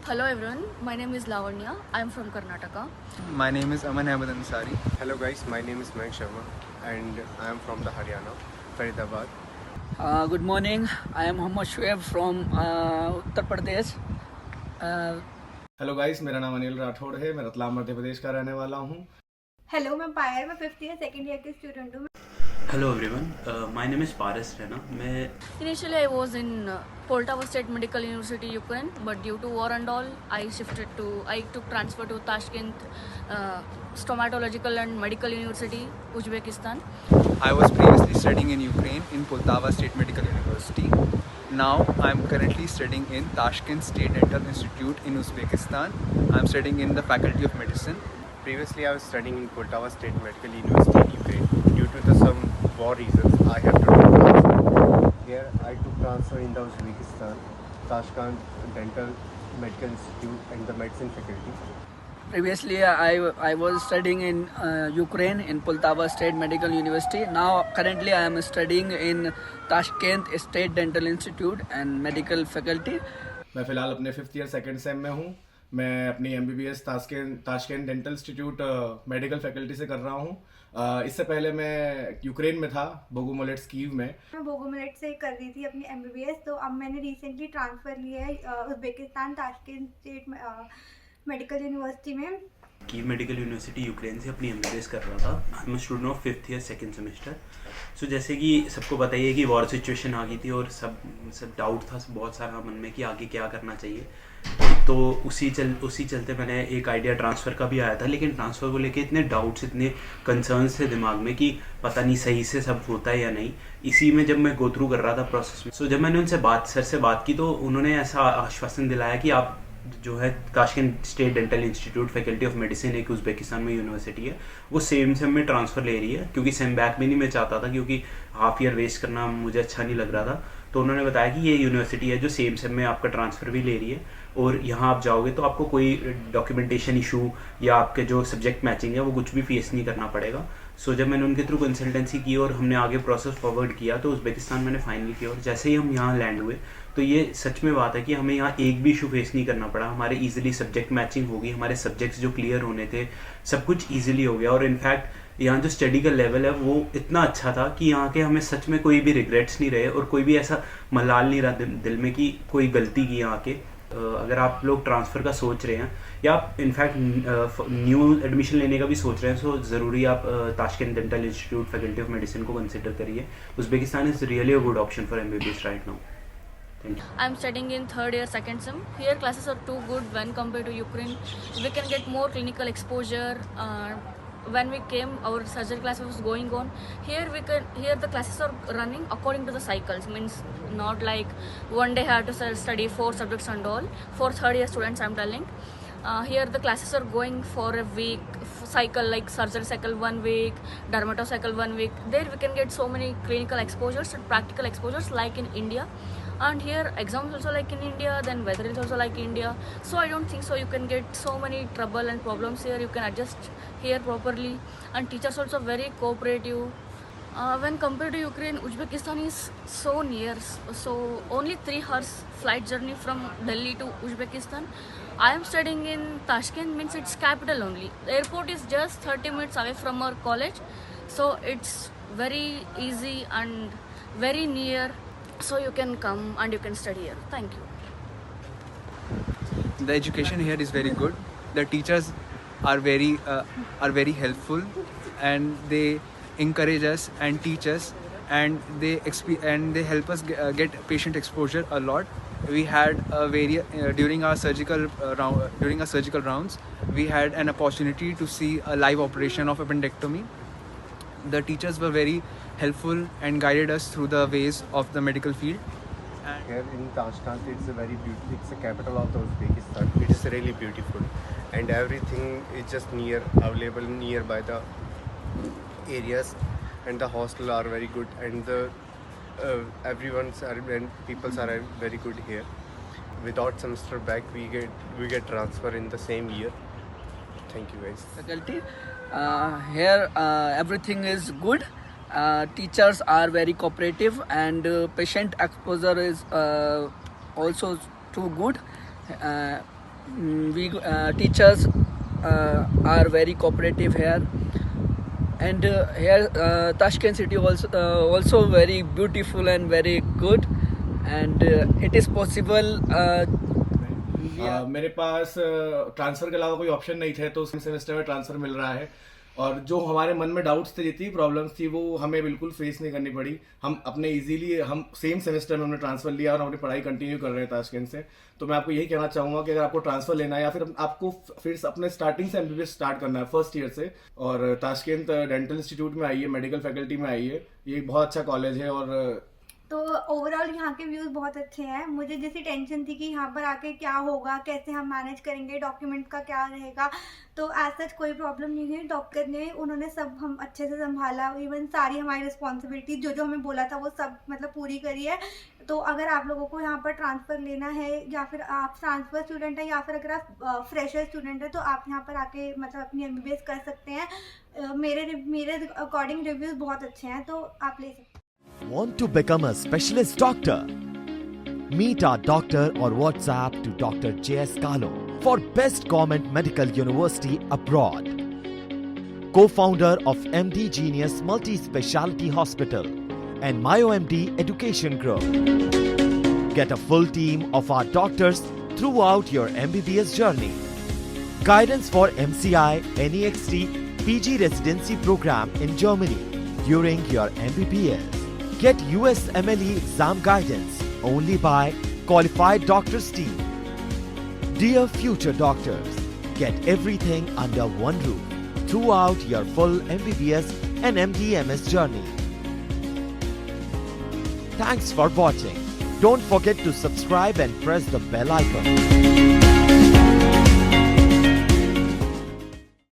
Hello everyone, my name is Lavanya. I am from Karnataka. My name is Aman Ahmed Ansari. Hello guys, my name is Mayank Sharma and I am from the Haryana, Faridabad. Good morning. I am Mohammad Shoaib from Uttar Pradesh. Hello guys, मेरा नाम अनिल राठौड़ है। मैं रतलाम मध्य प्रदेश का रहने वाला हूँ। Hello, मैं पायल, मैं 5th ईयर सेकेंड ईयर की स्टूडेंट हूँ। Hello everyone, my name is Paras Rana. मैं Initially I was in Poltava State Medical University, Ukraine, but due to war and all, I took transfer to Tashkent Stomatological and Medical University, Uzbekistan. I was previously studying in Ukraine in Poltava State Medical University. Now I am currently studying in Tashkent State Dental Institute in Uzbekistan. I am studying in the Faculty of Medicine. Previously I was studying in Poltava State Medical University in Ukraine. Due to some war reasons, I have to take transfer. Here I took transfer in the Uzbekistan, Tashkent Dental Medical Institute and the Medicine Faculty. Previously, I was studying in Ukraine in Poltava State Medical University. Now, currently, I am studying in Tashkent State Dental Institute and Medical Faculty. मैं फ़िलहाल अपने 5th year second same में हूँ। मैं अपनी MBBS Tashkent dental institute medical faculty से कर रहा हूँ। इससे पहले मैं यूक्रेन में था, बोगुमोलेट्स कीव में। मैं बोगोमलेट से कर रही थी अपनी MBBS, तो अब मैंने रिसेंटली ट्रांसफ़र लिया है Uzbekistan Tashkent state medical university में। कीव मेडिकल यूनिवर्सिटी यूक्रेन से अपनी MBBS कर रहा था। I am student of 5th year second semester. So जैसे कि सबको पता ही है कि वॉर सिचुएशन आ गई थी और सब डाउट था बहुत सारा मन में कि आगे क्या करना चाहिए। तो उसी चलते मैंने एक आइडिया ट्रांसफ़र का भी आया था, लेकिन ट्रांसफ़र को लेके इतने डाउट्स, इतने कंसर्न्स थे दिमाग में कि पता नहीं सही से सब होता है या नहीं। इसी में जब मैं गो थ्रू कर रहा था प्रोसेस में, सो जब मैंने सर से बात की तो उन्होंने ऐसा आश्वासन दिलाया कि आप जो है Tashkent state dental institute faculty of medicine एक उज़्बेकिस्तान में यूनिवर्सिटी है, वो सेम में ट्रांसफ़र ले रही है, क्योंकि सेम बैक भी नहीं मैं चाहता था, क्योंकि हाफ ईयर वेस्ट करना मुझे अच्छा नहीं लग रहा था। तो उन्होंने बताया कि ये यूनिवर्सिटी है जो सेम में आपका ट्रांसफ़र भी ले रही है और यहाँ आप जाओगे तो आपको कोई डॉक्यूमेंटेशन इशू या आपके जो सब्जेक्ट मैचिंग है वो कुछ भी फेस नहीं करना पड़ेगा। सो जब मैंने उनके थ्रू कंसल्टेंसी की और हमने आगे प्रोसेस फॉरवर्ड किया तो उज़्बेकिस्तान मैंने फाइनल किया, और जैसे ही हम यहाँ लैंड हुए तो ये सच में बात है कि हमें यहाँ एक भी इशू फेस नहीं करना पड़ा। हमारे ईजिली सब्जेक्ट मैचिंग होगी, हमारे सब्जेक्ट्स जो क्लियर होने थे सब कुछ ईजिली हो गया। और इनफैक्ट यहाँ जो स्टडी का लेवल है वो इतना अच्छा था कि यहाँ के हमें सच में कोई भी रिग्रेट्स नहीं रहे और कोई भी ऐसा मलाल नहीं रहा दिल में कि कोई गलती की यहाँ के। अगर आप लोग ट्रांसफ़र का सोच रहे हैं या आप इनफैक्ट न्यू एडमिशन लेने का भी सोच रहे हैं, सो ज़रूरी आप Tashkent dental institute faculty of medicine को कंसिडर करिए। Uzbekistan is really a good option for MBBS right now. Thank you. I am studying in 3rd year second sem. Here classes are too good when compared to Ukraine. We can get more clinical exposure. When we came, our surgery class was going on. Here the classes are running according to the cycles. Means not like one day I have to study 4 subjects and all. For 3rd year students, I am telling. Here the classes are going for a week cycle, like surgery cycle 1 week, dermato cycle 1 week. There we can get so many clinical exposures and practical exposures like in India. And here exams also like in India, then weather is also like India. So I don't think so you can get so many trouble and problems here. You can adjust here properly, and teachers also very cooperative. When compared to Ukraine, Uzbekistan is so near. So only 3 hours flight journey from Delhi to Uzbekistan. I am studying in Tashkent, means it's capital only. The airport is just 30 minutes away from our college. So it's very easy and very near. So you can come and you can study here. Thank you. The education here is very good. The teachers are very helpful, and they encourage us and teach us, and they help us get patient exposure a lot. We had during our surgical rounds, we had an opportunity to see a live operation of appendectomy. The teachers were very helpful and guided us through the ways of the medical field. And Here in Tashkent, it's the capital of the Uzbekistan. It is really beautiful and everything is just available nearby the areas, and the hostel are very good, and the peoples are very good here. Without semester back, we get transfer in the same year. Thank you guys. Faculty. Here everything is good. Teachers are very cooperative, and patient exposure is also too good. we teachers are very cooperative here, and here Tashkent city also very beautiful and very good, and it is possible. मेरे पास transfer के अलावा कोई option नहीं थे, तो semester में transfer मिल रहा है। और जो हमारे मन में डाउट्स थे, जितनी प्रॉब्लम्स थी, वो हमें बिल्कुल फेस नहीं करनी पड़ी। हम अपने इजीली हम सेम सेमेस्टर में हमने ट्रांसफ़र लिया और हम अपनी पढ़ाई कंटिन्यू कर रहे हैं ताशकंद से। तो मैं आपको यही कहना चाहूँगा कि अगर आपको ट्रांसफ़र लेना है या फिर आपको फिर अपने स्टार्टिंग से एमबीबीएस स्टार्ट करना है फर्स्ट ईयर से, और ताशकंद डेंटल इंस्टीट्यूट में आइए, मेडिकल फैकल्टी में आइए। ये बहुत अच्छा कॉलेज है। और तो ओवरऑल यहाँ के व्यूज़ बहुत अच्छे हैं। मुझे जैसी टेंशन थी कि यहाँ पर आके क्या होगा, कैसे हम मैनेज करेंगे, डॉक्यूमेंट का क्या रहेगा, तो एज सच कोई प्रॉब्लम नहीं है। डॉक्टर ने उन्होंने सब हम अच्छे से संभाला। इवन सारी हमारी रिस्पॉन्सिबिलिटी जो जो हमें बोला था वो सब मतलब पूरी करी है। तो अगर आप लोगों को यहाँ पर ट्रांसफ़र लेना है, या फिर आप ट्रांसफ़र स्टूडेंट हैं, या फिर अगर आप फ्रेशर स्टूडेंट हैं, तो आप यहाँ पर आके मतलब अपनी एमबीबीएस कर सकते हैं। मेरे अकॉर्डिंग रिव्यूज़ बहुत अच्छे हैं, तो आप ले सकते हैं। Want to become a specialist doctor? Meet our doctor or WhatsApp to Dr. J.S. Kalo for Best Government Medical University Abroad. Co-founder of MD Genius Multi-Speciality Hospital and MyoMD Education Group. Get a full team of our doctors throughout your MBBS journey. Guidance for MCI, NEXT, PG residency program in Germany during your MBBS. Get USMLE exam guidance only by qualified doctors team. Dear future doctors, get everything under one roof throughout your full MBBS and MD/MS journey. Thanks for watching. Don't forget to subscribe and press the bell icon.